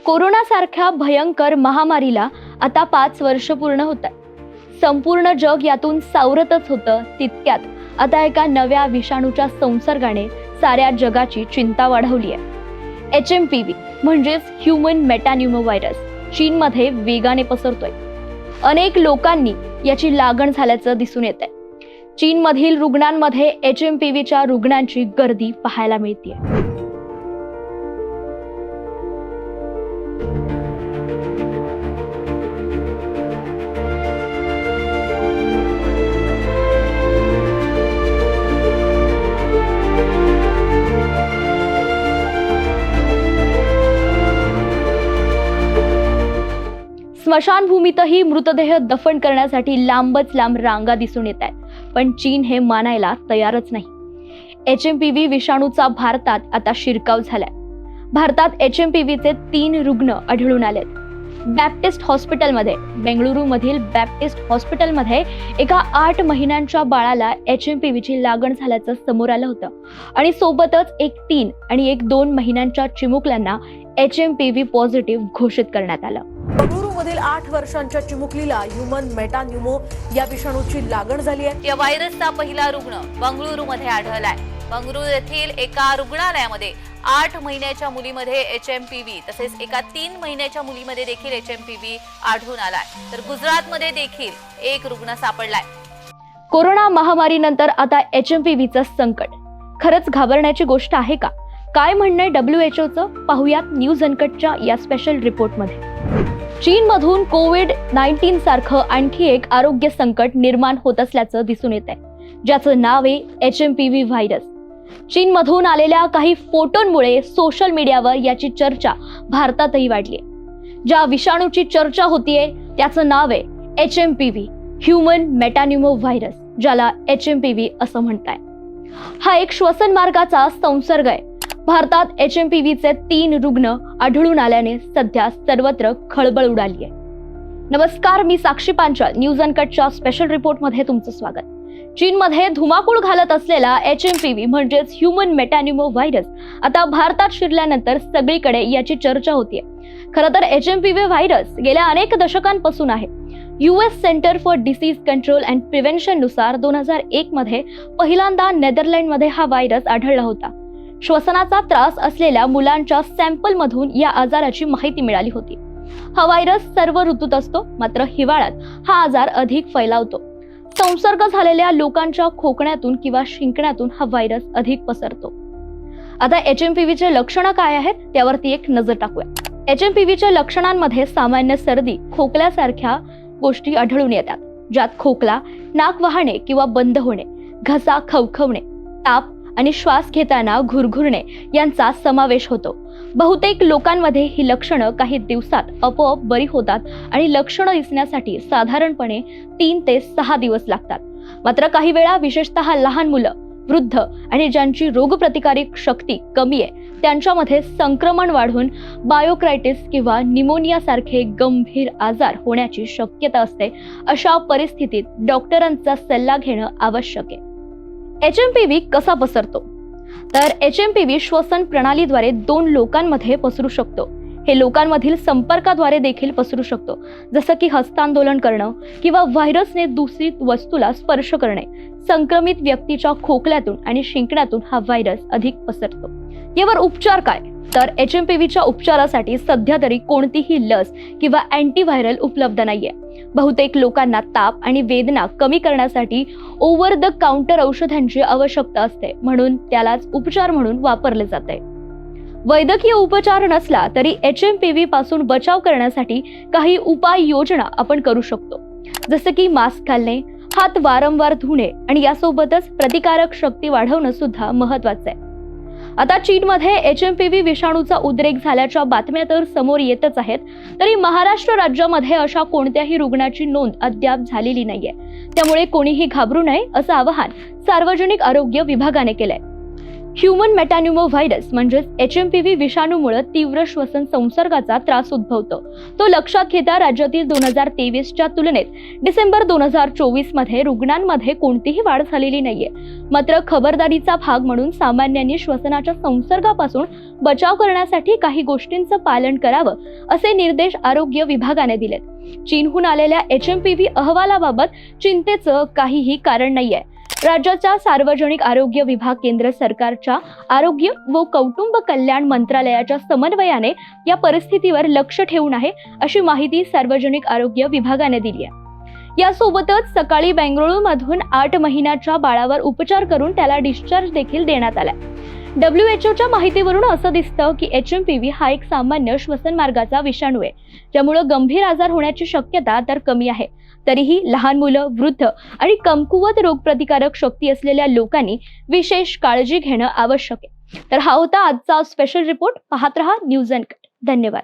कोरोनासारख्या भयंकर महामारीला आता 5 वर्ष पूर्ण होत आहेत। संपूर्ण जग यातून सावरतच होतं, तितक्यात आता एका नव्या विषाणूच्या संसर्गाने साऱ्या जगाची चिंता वाढवली आहे। HMPV म्हणजेच ह्यूमन मेटान्युमो व्हायरस चीनमध्ये वेगाने पसरतोय। अनेक लोकांनी याची लागण झाल्याचं दिसून येत आहे। चीनमधील रुग्णांमध्ये HMPVच्या रुग्णांची गर्दी पाहायला मिळते। स्मशानभूमीतही मृतदेह दफन करण्यासाठी लांबच लांब रांगा दिसून येत आहेत, पण चीन हे मानायला तयारच नाही। HMPV विषाणूचा भारतात आता शिरकाव झालाय। भारतात HMPVचे 3 रुग्ण आढळून आलेत। बॅप्टिस्ट हॉस्पिटलमध्ये, बेंगळुरू मधील बॅप्टिस्ट हॉस्पिटलमध्ये एका 8 महिन्यांच्या बाळाला HMPVची लागण झाल्याचं समोर आलं होतं आणि सोबतच एक 3 आणि एक 2 महिन्यांच्या चिमुकल्यांना HMPV पॉझिटिव्ह घोषित करण्यात आलं। बंगळुरू मधील 8 वर्षांच्या चिमुकलीला ह्यूमन मेटान्युमो या विषाणूची लागण झाली आहे। या व्हायरसचा पहिला रुग्ण बंगळुरू मध्ये आढळलाय। बंगळुरू येथील एका रुग्णालयामध्ये 8 महिन्याच्या मुलीमध्ये HMPV तसेच एका 3 महिन्याच्या मुलीमध्ये देखील HMPV आढळून आलाय, तर गुजरातमध्ये देखील एक रुग्ण सापडलाय। कोरोना महामारीनंतर आता HMPVचं संकट खरंच घाबरण्याची गोष्ट आहे का? काय म्हणणंय WHOचं? पाहुयात न्यूज अनकटच्या या स्पेशल रिपोर्टमध्ये। चीनमधून कोविड-19 सारखं आणखी एक आरोग्य संकट निर्माण होत असल्याचं दिसून येत आहे, ज्याचं नाव आहे HMPV व्हायरस। चीनमधून आलेल्या काही फोटोंमुळे सोशल मीडियावर याची चर्चा भारतातही वाढली आहे। ज्या विषाणूची चर्चा होतीये त्याचं नाव आहे HMPV ह्यूमन मेटान्युमो व्हायरस, ज्याला HMPV असं म्हणताय। हा एक श्वसन मार्गाचा संसर्ग आहे। भारतात HMPVचे 3 रुग्ण आढळून आल्याने सध्या सर्वत्र खळबळ उडाली आहे। नमस्कार, मी साक्षी पांचाल, न्यूज अनकटच्या स्पेशल रिपोर्टमध्ये तुमचं स्वागत। चीनमध्ये धुमाकूळ घालत असलेला HMPV म्हणजेच ह्यूमन मेटान्युमो व्हायरस आता भारतात शिरल्यानंतर सगळीकडे याची चर्चा होतीये। खरं तर HMPV व्हायरस गेल्या अनेक दशकांपासून आहे। US centre for disease control and prevention नुसार 2001 मध्ये पहिल्यांदा नेदरलँडमध्ये हा व्हायरस आढळला होता। श्वसनाचा त्रास असलेल्या मुलांच्या सॅम्पलमधून या आजाराची माहिती मिळाली होती। हा व्हायरस सर्व ऋतूत असतो, मात्र हिवाळ्यात हा आजार अधिक फैलावतो। संसर्ग झालेल्या लोकांच्या खोकण्यातून किंवा शिंकण्यातून हा व्हायरस अधिक पसरतो। आता HMPVचे लक्षणं काय आहेत त्यावरती एक नजर टाकूया। HMPVच्या लक्षणांमध्ये सामान्य सर्दी, खोकल्यासारख्या गोष्टी आढळून येतात, ज्यात खोकला, नाक वाहणे किंवा बंद होणे, घसा खवखवणे, ताप आणि श्वास घेताना घुरघुरणे यांचा समावेश होतो। बहुतेक लोकांमध्ये ही लक्षणं काही दिवसात आपोआप बरी होतात आणि लक्षणं दिसण्यासाठी साधारणपणे 3 ते 6 दिवस लागतात। मात्र काही वेळा विशेषतः लहान मुलं, वृद्ध आणि ज्यांची रोगप्रतिकारक शक्ती कमी आहे त्यांच्यामध्ये संक्रमण वाढून बायोक्रायटिस किंवा निमोनिया सारखे गंभीर आजार होण्याची शक्यता असते। अशा परिस्थितीत डॉक्टरांचा सल्ला घेणं आवश्यक आहे। HMPV कसा पसरतो? तर HMPV श्वसन प्रणालीद्वारे 2 लोकांमध्ये पसरू शकतो। हे लोकांमधील संपर्काद्वारे देखील पसरू शकतो, जसं की हस्तांदोलन करणं किंवा व्हायरसने दुसरी वस्तूला स्पर्श करणे। संक्रमित व्यक्तीच्या खोकल्यातून आणि शिंकण्यातून हा व्हायरस अधिक पसरतो। यावर उपचार काय? तर HMPVच्या उपचारासाठी सध्या तरी कोणतीही लस किंवा अँटीव्हायरल उपलब्ध नाहीये। बहुतेक लोकांना ताप आणि वेदना कमी करण्यासाठी ओव्हर द काउंटर औषधांची आवश्यकता असते, म्हणून त्यालाच उपचार म्हणून वापरले जाते। वैद्यकीय उपचार नसला तरी HMPV पासून बचाव करण्यासाठी काही उपाययोजना आपण करू शकतो, जसं की मास्क घालणे, हात वारंवार धुणे आणि यासोबतच प्रतिकारक शक्ती वाढवणं सुद्धा महत्वाचं आहे। आता चीनमध्ये HMPV विषाणूचा उद्रेक झाल्याच्या बातम्या तर समोर येतच आहेत, तरी महाराष्ट्र राज्यामध्ये अशा कोणत्याही रुग्णाची नोंद अद्याप झालेली नाहीये। त्यामुळे कोणीही घाबरू नये असं आवाहन सार्वजनिक आरोग्य विभागाने केलंय। ह्युमन मेटॅन्युमो व्हायरस म्हणजेच HMPV विषाणूमुळे तीव्र श्वसन संसर्गाचा त्रास उद्भवतो. तो लक्षात घेता राज्यातील 2023च्या तुलनेत डिसेंबर 2024 मध्ये रुग्णांमध्ये कोणतीही वाढ झालेली नाहीये. मात्र खबरदारीचा भाग म्हणून सामान्यांनी श्वसनाच्या संसर्गापासून बचाव करण्यासाठी काही गोष्टींचं पालन करावं असे निर्देश आरोग्य विभागाने दिलेत. चीनहून आलेल्या HMPV अहवालाबाबत चिंतेचं काहीही कारण नाहीये. राज्याच्या सार्वजनिक आरोग्य विभाग केंद्र सरकारच्या आरोग्य व कुटुंब कल्याण मंत्रालयाच्या समन्वयाने या परिस्थितीवर लक्ष ठेवून आहे अशी माहिती सार्वजनिक आरोग्य विभागाने दिली आहे. यासोबतच सकाळी बेंगळुरूमधून 8 महिन्याच्या बाळावर उपचार करून त्याला डिस्चार्ज देखील देण्यात आला. WHOच्या माहितीवरून असं दिसतं की HMPV हा एक सामान्य श्वसन मार्गाचा विषाणू आहे, ज्यामुळे गंभीर आजार होण्याची शक्यता तर कमी आहे. तरीही लहान मुलं, वृद्ध आणि कमकुवत रोगप्रतिकारक शक्ती असलेल्या लोकांनी विशेष काळजी घेणं आवश्यक आहे. तर हा होता आजचा स्पेशल रिपोर्ट. पाहत रहा न्यूज अनकट. धन्यवाद.